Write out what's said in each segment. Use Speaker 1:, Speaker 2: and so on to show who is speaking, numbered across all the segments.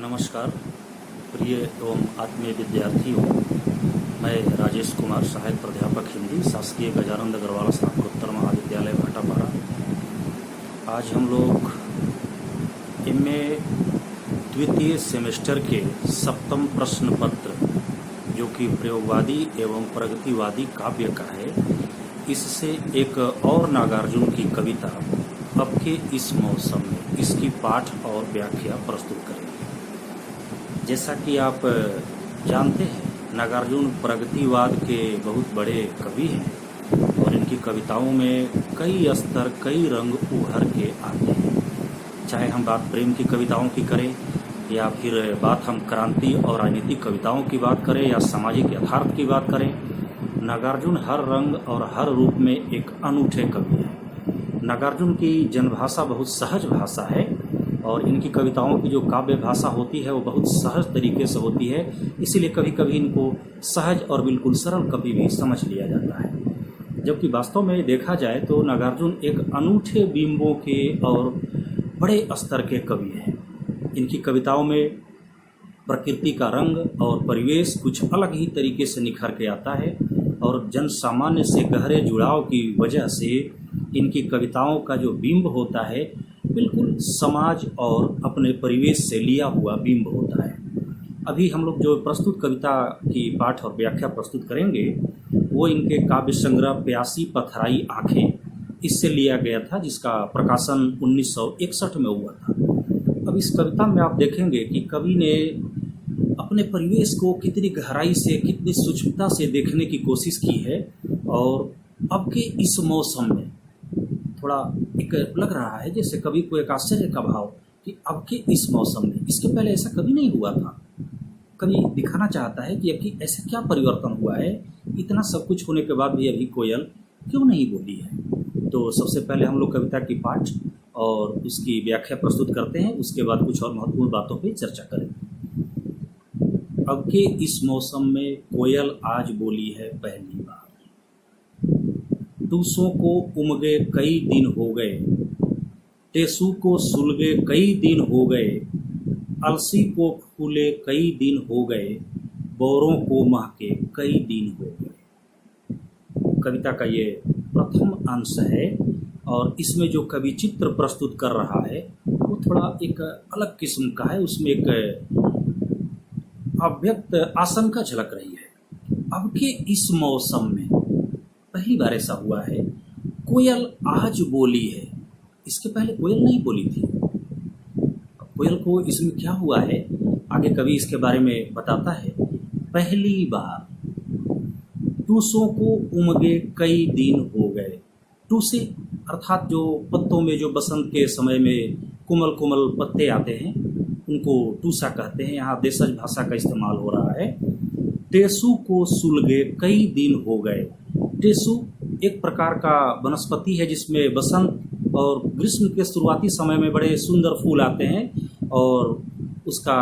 Speaker 1: नमस्कार प्रिय एवं आत्मीय विद्यार्थियों। मैं राजेश कुमार, सहायक प्राध्यापक हिंदी, शासकीय गजानंद अग्रवाल स्नातकोत्तर महाविद्यालय भाटापारा। आज हम लोग एमए द्वितीय सेमेस्टर के सप्तम प्रश्न पत्र, जो कि प्रयोगवादी एवं प्रगतिवादी काव्य का है, इससे एक और नागार्जुन की कविता अब के इस मौसम में, इसकी पाठ और व्याख्या प्रस्तुत करेंगे। जैसा कि आप जानते हैं, नागार्जुन प्रगतिवाद के बहुत बड़े कवि हैं और इनकी कविताओं में कई स्तर, कई रंग उभर के आते हैं। चाहे हम बात प्रेम की कविताओं की करें या फिर बात हम क्रांति और राजनीतिक कविताओं की बात करें या सामाजिक यथार्थ की बात करें, नागार्जुन हर रंग और हर रूप में एक अनूठे कवि हैं। नागार्जुन की जनभाषा बहुत सहज भाषा है और इनकी कविताओं की जो काव्य भाषा होती है वो बहुत सहज तरीके से होती है, इसीलिए कभी कभी इनको सहज और बिल्कुल सरल कवि भी समझ लिया जाता है। जबकि वास्तव में देखा जाए तो नागार्जुन एक अनूठे बिंबों के और बड़े स्तर के कवि हैं। इनकी कविताओं में प्रकृति का रंग और परिवेश कुछ अलग ही तरीके से निखर के आता है और जन सामान्य से गहरे जुड़ाव की वजह से इनकी कविताओं का जो बिंब होता है बिल्कुल समाज और अपने परिवेश से लिया हुआ बिंब होता है। अभी हम लोग जो प्रस्तुत कविता की पाठ और व्याख्या प्रस्तुत करेंगे वो इनके काव्य संग्रह प्यासी पथराई आँखें, इससे लिया गया था, जिसका प्रकाशन 1961 में हुआ था। अब इस कविता में आप देखेंगे कि कवि ने अपने परिवेश को कितनी गहराई से, कितनी सूक्ष्मता से देखने की कोशिश की है और अब के इस मौसम में थोड़ा एक लग रहा है जैसे कवि को एक आश्चर्य का भाव कि अब के इस मौसम में, इसके पहले ऐसा कभी नहीं हुआ था। कवि दिखाना चाहता है कि अभी ऐसा क्या परिवर्तन हुआ है, इतना सब कुछ होने के बाद भी अभी कोयल क्यों नहीं बोली है। तो सबसे पहले हम लोग कविता की पाठ और उसकी व्याख्या प्रस्तुत करते हैं, उसके बाद कुछ और महत्वपूर्ण बातों पर चर्चा करेंगे। अब के इस मौसम में कोयल आज बोली है पहली बार, टूसों को उमगे कई दिन हो गए, टेसू को सुलगे कई दिन हो गए, अलसी को फूले कई दिन हो गए, बोरों को महके कई दिन हो गए। कविता का ये प्रथम अंश है और इसमें जो कवि चित्र प्रस्तुत कर रहा है वो थोड़ा एक अलग किस्म का है। उसमें एक अव्यक्त आशंका झलक रही है। अब के इस मौसम में पहली बार ऐसा हुआ है, कोयल आज बोली है। इसके पहले कोयल नहीं बोली थी। कोयल को इसमें क्या हुआ है, आगे कवि इसके बारे में बताता है। पहली बार टूसों को उमगे कई दिन हो गए। टूसे अर्थात जो पत्तों में जो बसंत के समय में कोमल कोमल पत्ते आते हैं उनको टूसा कहते हैं। यहाँ देशज भाषा का इस्तेमाल हो रहा है। टेसू को सुलगे कई दिन हो गए। टेसू एक प्रकार का वनस्पति है जिसमें बसंत और ग्रीष्म के शुरुआती समय में बड़े सुंदर फूल आते हैं और उसका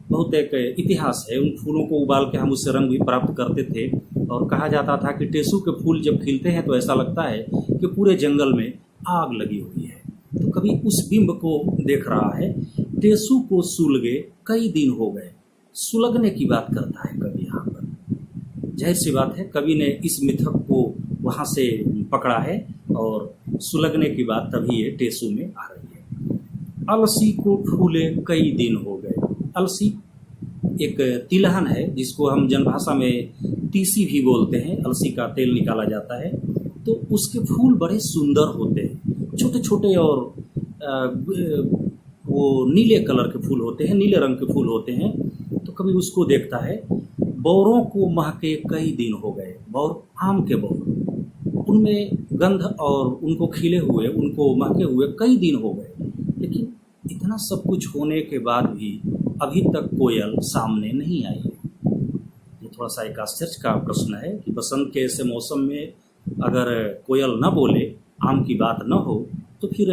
Speaker 1: बहुत एक इतिहास है। उन फूलों को उबाल के हम उससे रंग भी प्राप्त करते थे और कहा जाता था कि टेसू के फूल जब खिलते हैं तो ऐसा लगता है कि पूरे जंगल में आग लगी हुई है। तो कभी उस बिंब को देख रहा है। टेसू को सुलगे कई दिन हो गए, सुलगने की बात करता है कवि यहाँ पर। जाहिर सी बात है, कवि ने इस मिथक को वहाँ से पकड़ा है और सुलगने की बात तभी ये टेसू में आ रही है। अलसी को फूले कई दिन हो गए। अलसी एक तिलहन है जिसको हम जनभाषा में तीसी भी बोलते हैं। अलसी का तेल निकाला जाता है तो उसके फूल बड़े सुंदर होते हैं, छोटे छोटे और वो नीले कलर के फूल होते हैं, नीले रंग के फूल होते हैं। तो कभी उसको देखता है। बौरों को महके कई दिन हो गए। बौर आम के बौर, उनमें गंध और उनको खिले हुए, उनको महके हुए कई दिन हो गए। लेकिन इतना सब कुछ होने के बाद भी अभी तक कोयल सामने नहीं आई है। ये थोड़ा सा एक आश्चर्य का प्रश्न है कि बसंत के ऐसे मौसम में अगर कोयल न बोले, आम की बात न हो, तो फिर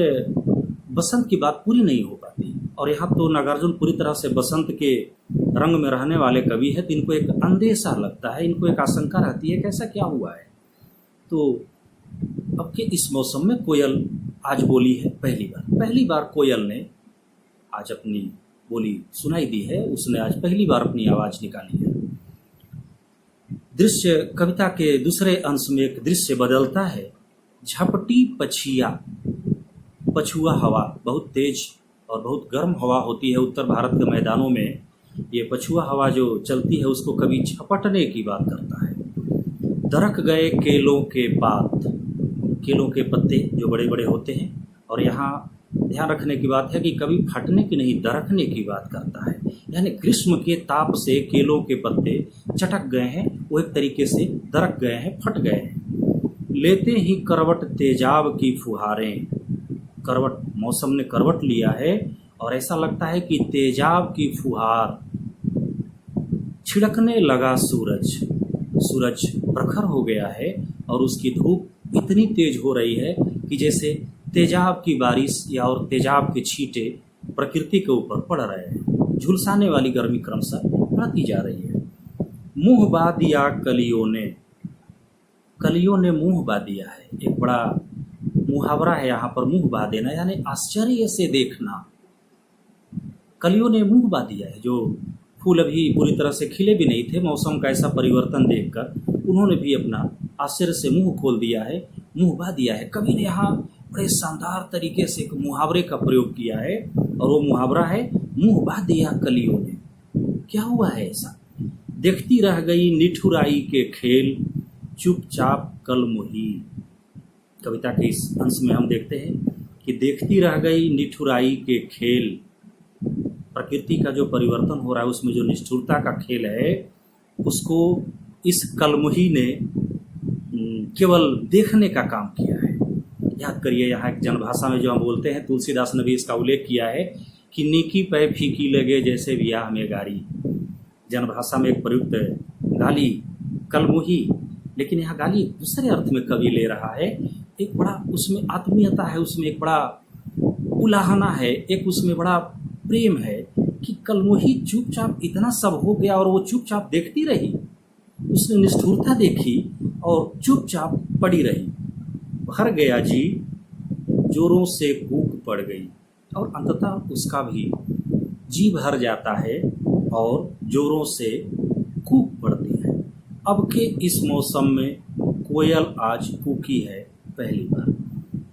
Speaker 1: बसंत की बात पूरी नहीं हो पाती। और यहाँ तो नागार्जुन पूरी तरह से बसंत के रंग में रहने वाले कवि है, तो इनको एक अंदेशा लगता है, इनको एक आशंका रहती है कि ऐसा क्या हुआ है। तो अब के इस मौसम में कोयल आज बोली है पहली बार। पहली बार कोयल ने आज अपनी बोली सुनाई दी है, उसने आज पहली बार अपनी आवाज़ निकाली है। दृश्य कविता के दूसरे अंश में एक दृश्य बदलता है। झपटी पछिया, पछुआ हवा, बहुत तेज और बहुत गर्म हवा होती है उत्तर भारत के मैदानों में। ये पछुआ हवा जो चलती है उसको कभी झपटने की बात करता है। दरक गए केलों के पात, केलों के पत्ते जो बड़े बड़े होते हैं, और यहाँ ध्यान रखने की बात है कि कभी फटने की नहीं, दरकने की बात करता है। यानी ग्रीष्म के ताप से केलों के पत्ते चटक गए हैं, वो एक तरीके से दरक गए हैं, फट गए हैं। लेते ही करवट तेजाब की फुहारें, करवट, मौसम ने करवट लिया है और ऐसा लगता है कि तेजाब की फुहार, छिड़कने लगा सूरज, सूरज प्रखर हो गया है और उसकी धूप इतनी तेज हो रही है कि जैसे तेजाब की बारिश या और तेजाब के छींटे प्रकृति के ऊपर पड़ रहे हैं। झुलसाने वाली गर्मी क्रमशः बढ़ती जा रही है। मुंह बा दिया कलियों ने, कलियों ने मुंह बा दिया है, एक बड़ा मुहावरा है यहाँ पर, मुंह बा देना यानी आश्चर्य से देखना। कलियों ने मुंह बा दिया है, जो फूल अभी पूरी तरह से खिले भी नहीं थे, मौसम का ऐसा परिवर्तन देखकर उन्होंने भी अपना आश्चर्य से मुंह खोल दिया है, मुंह बा दिया है। कवि ने यहाँ बड़े शानदार तरीके से एक मुहावरे का प्रयोग किया है और वो मुहावरा है मुंह बा दिया कलियों ने। क्या हुआ है ऐसा? देखती रह गई निठुराई के खेल, चुपचाप कल मुही। कविता के इस अंश में हम देखते हैं कि देखती रह गई निठुराई के खेल, प्रकृति का जो परिवर्तन हो रहा है उसमें जो निष्ठुरता का खेल है उसको इस कलमुही ने केवल देखने का काम किया है। याद करिए, यहाँ एक जनभाषा में जो हम बोलते हैं, तुलसीदास ने भी इसका उल्लेख किया है कि नीकी पै फीकी लगे जैसे ब्याह में गारी। जनभाषा में एक प्रयुक्त गाली कलमुही, लेकिन यहाँ गाली दूसरे अर्थ में कवि ले रहा है। एक बड़ा उसमें आत्मीयता है, उसमें एक बड़ा उलाहना है, एक उसमें बड़ा प्रेम है कि कलमुही चुपचाप, इतना सब हो गया और वो चुपचाप देखती रही, उसने निष्ठुरता देखी और चुपचाप पड़ी रही। भर गया जी, जोरों से कूक पड़ गई, और अंततः उसका भी जी भर जाता है और जोरों से कूक पड़ती है। अब के इस मौसम में कोयल आज कूकी है पहली बार।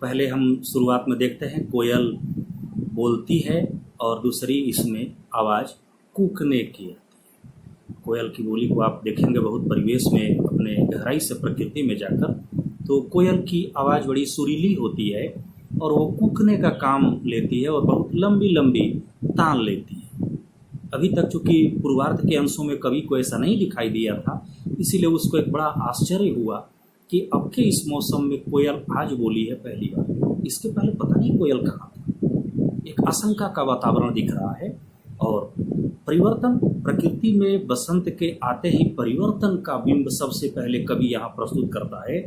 Speaker 1: पहले हम शुरुआत में देखते हैं कोयल बोलती है और दूसरी इसमें आवाज़ कूकने की आती है। कोयल की बोली को आप देखेंगे बहुत परिवेश में, अपने गहराई से प्रकृति में जाकर, तो कोयल की आवाज़ बड़ी सुरीली होती है और वो कूकने का काम लेती है और बहुत लंबी लंबी तान लेती है। अभी तक चूँकि पूर्वार्ध के अंशों में कवि को ऐसा नहीं दिखाई दिया था, इसीलिए उसको एक बड़ा आश्चर्य हुआ कि अब के इस मौसम में कोयल आज बोली है पहली बार। इसके पहले पता नहीं कोयल कहाँ था। एक आशंका का वातावरण दिख रहा है और परिवर्तन, प्रकृति में बसंत के आते ही परिवर्तन का बिंब सबसे पहले कवि यहाँ प्रस्तुत करता है।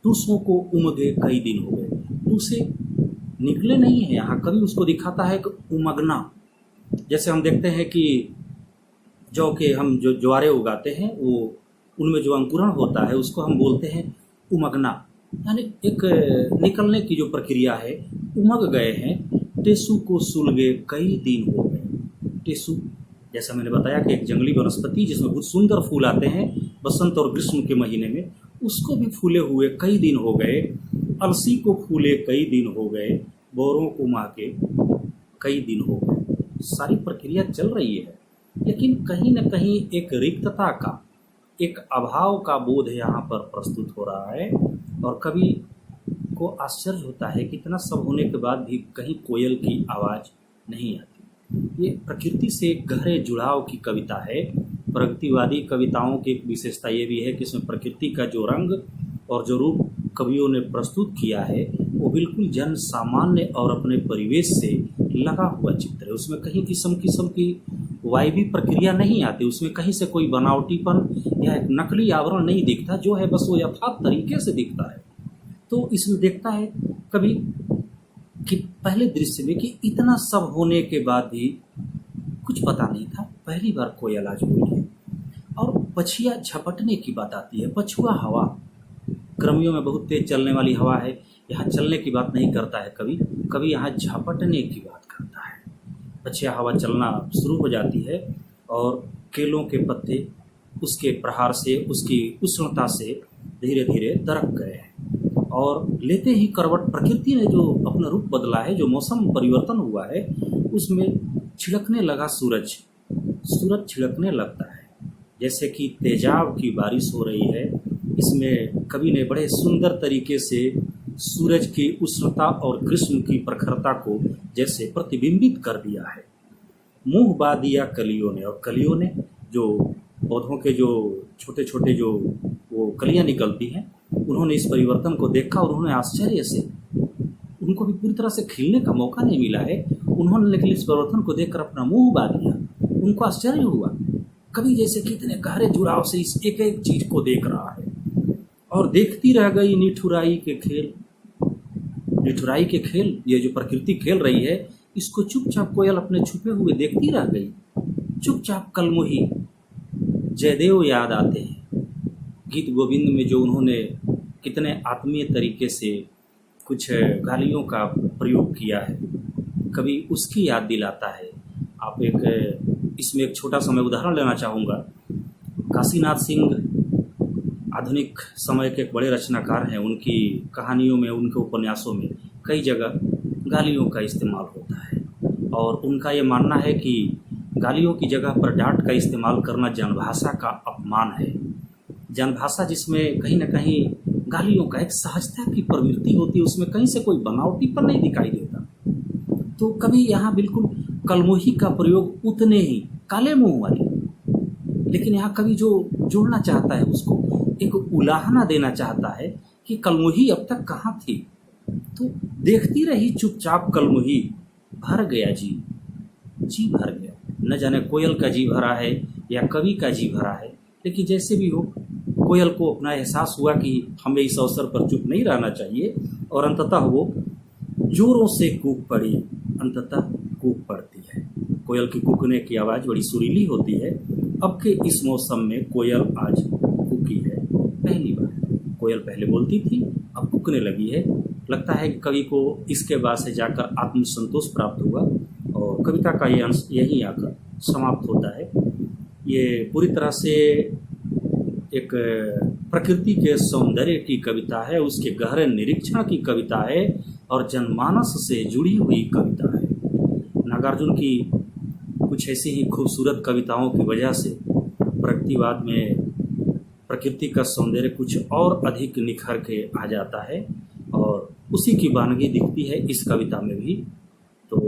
Speaker 1: टूसों को उमगे कई दिन हो गए, टूसे निकले नहीं है, यहाँ कवि उसको दिखाता है कि उमगना। जैसे हम देखते हैं कि जौ के हम जो ज्वारे उगाते हैं, वो उनमें जो अंकुरण होता है उसको हम बोलते हैं उमगना, यानी एक निकलने की जो प्रक्रिया है, उमग गए हैं। टेसु को सुलगे कई दिन हो गए। टेसु, जैसा मैंने बताया कि एक जंगली वनस्पति जिसमें बहुत सुंदर फूल आते हैं बसंत और ग्रीष्म के महीने में, उसको भी फूले हुए कई दिन हो गए। अलसी को फूले कई दिन हो गए, बोरों को महके कई दिन हो गए। सारी प्रक्रिया चल रही है, लेकिन कहीं न कहीं एक रिक्तता का, एक अभाव का बोध यहाँ पर प्रस्तुत हो रहा है और कवि को आश्चर्य होता है कि इतना सब होने के बाद भी कहीं कोयल की आवाज़ नहीं आती। ये प्रकृति से एक गहरे जुड़ाव की कविता है। प्रगतिवादी कविताओं की एक विशेषता ये भी है कि इसमें प्रकृति का जो रंग और जो रूप कवियों ने प्रस्तुत किया है वो बिल्कुल जन सामान्य और अपने परिवेश से लगा हुआ चित्र है। उसमें कहीं किस्म किस्म की वायवी प्रक्रिया नहीं आती, उसमें कहीं से कोई बनावटीपन या एक नकली आवरण नहीं दिखता, जो है बस वो यथार्थ तरीके से दिखता है। तो इसमें देखता है कभी कि पहले दृश्य में कि इतना सब होने के बाद भी कुछ पता नहीं था, पहली बार कोयल आज बोली है। और पछिया झपटने की बात आती है, पछुआ हवा, गर्मियों में बहुत तेज चलने वाली हवा है, यहाँ चलने की बात नहीं करता है कवि यहाँ झपटने की बात करता है। पछिया हवा चलना शुरू हो जाती है और केलों के पत्ते उसके प्रहार से, उसकी उष्णता से धीरे धीरे दरक गए हैं और लेते ही करवट प्रकृति ने जो अपना रूप बदला है, जो मौसम परिवर्तन हुआ है, उसमें छिड़कने लगा सूरज। सूरज छिड़कने लगता है जैसे कि तेजाब की बारिश हो रही है। इसमें कवि ने बड़े सुंदर तरीके से सूरज की उष्णता और ग्रीष्म की प्रखरता को जैसे प्रतिबिंबित कर दिया है। मुंह बा दिया कलियों ने, और कलियों ने, जो पौधों के जो छोटे छोटे जो वो कलियां निकलती हैं, उन्होंने इस परिवर्तन को देखा और उन्होंने आश्चर्य से, उनको भी पूरी तरह से खिलने का मौका नहीं मिला है, उन्होंने लेकिन इस परिवर्तन को देखकर अपना मुंह बा दिया। उनको आश्चर्य हुआ, कभी जैसे कितने गहरे जुड़ाव से इस एक एक चीज को देख रहा है। और देखती रह गई निठुराई के खेल। निठुराई के खेल, ये जो प्रकृति खेल रही है, इसको चुपचाप कोयल अपने छुपे हुए देखती रह गई। चुपचाप कलमुही जयदेव याद आते हैं। गीत गोविंद में जो उन्होंने कितने आत्मीय तरीके से कुछ गालियों का प्रयोग किया है, कभी उसकी याद दिलाता है। आप इसमें एक छोटा सा मैं उदाहरण लेना चाहूँगा। काशीनाथ सिंह आधुनिक समय के एक बड़े रचनाकार हैं। उनकी कहानियों में, उनके उपन्यासों में कई जगह गालियों का इस्तेमाल होता है और उनका ये मानना है कि गालियों की जगह पर डांट का इस्तेमाल करना जनभाषा का अपमान है। जनभाषा जिसमें कहीं ना कहीं गालियों का एक सहजता की प्रवृत्ति होती है, उसमें कहीं से कोई बनावटीपन नहीं दिखाई देता। तो कभी यहाँ बिल्कुल कलमुही का प्रयोग उतने ही काले मुंह वाली, लेकिन यहाँ कभी जो जोड़ना चाहता है उसको एक उलाहना देना चाहता है कि कलमुही अब तक कहाँ थी। तो देखती रही चुपचाप कलमुही, भर गया जी, जी भर गया। न जाने कोयल का जी भरा है या कवि का जी भरा है, लेकिन जैसे भी हो, कोयल को अपना एहसास हुआ कि हमें इस अवसर पर चुप नहीं रहना चाहिए और अंततः वो जोरों से कूक पड़ी। अंततः कूक पड़ती है। कोयल की कूकने की आवाज़ बड़ी सुरीली होती है। अब के इस मौसम में कोयल आज कूकी है, पहली बार। कोयल पहले बोलती थी, अब कूकने लगी है। लगता है कि कवि को इसके बाद से जाकर आत्मसंतोष प्राप्त हुआ और कविता का ये अंश यही आकर समाप्त होता है। ये पूरी तरह से एक प्रकृति के सौंदर्य की कविता है, उसके गहरे निरीक्षण की कविता है और जनमानस से जुड़ी हुई कविता है। नागार्जुन की कुछ ऐसी ही खूबसूरत कविताओं की वजह से प्रकृतिवाद में प्रकृति का सौंदर्य कुछ और अधिक निखर के आ जाता है और उसी की वानगी दिखती है इस कविता में भी। तो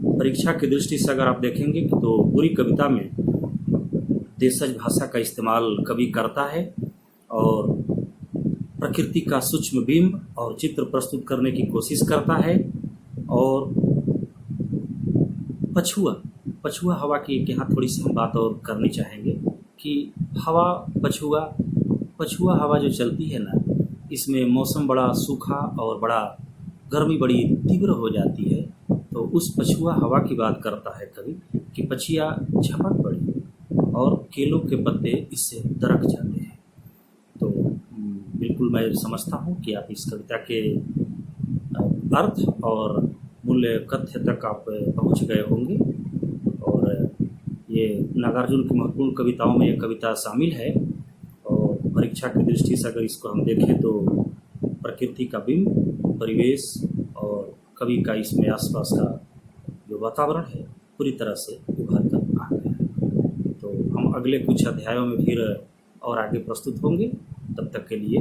Speaker 1: परीक्षा की दृष्टि से अगर आप देखेंगे तो पूरी कविता में देशज भाषा का इस्तेमाल कवि करता है और प्रकृति का सूक्ष्म बिंब और चित्र प्रस्तुत करने की कोशिश करता है। और पछुआ हवा की यहाँ थोड़ी सी हम बात और करनी चाहेंगे कि हवा, पछुआ हवा जो चलती है ना, इसमें मौसम बड़ा सूखा और बड़ा गर्मी बड़ी तीव्र हो जाती है। तो उस पछुआ हवा की बात करता है कवि कि पछिया झपट पड़ी और केलों के पत्ते इससे दरक जाते हैं। तो बिल्कुल मैं समझता हूँ कि आप इस कविता के अर्थ और मूल्य कथ्य तक आप पहुँच गए होंगे और ये नागार्जुन की महत्वपूर्ण कविताओं में ये कविता शामिल है। और परीक्षा की दृष्टि से अगर इसको हम देखें तो प्रकृति का बिंब, परिवेश और कवि का इसमें आसपास का जो वातावरण है पूरी तरह से उभर कर आ गया है। तो हम अगले कुछ अध्यायों में फिर और आगे प्रस्तुत होंगे। तब तक के लिए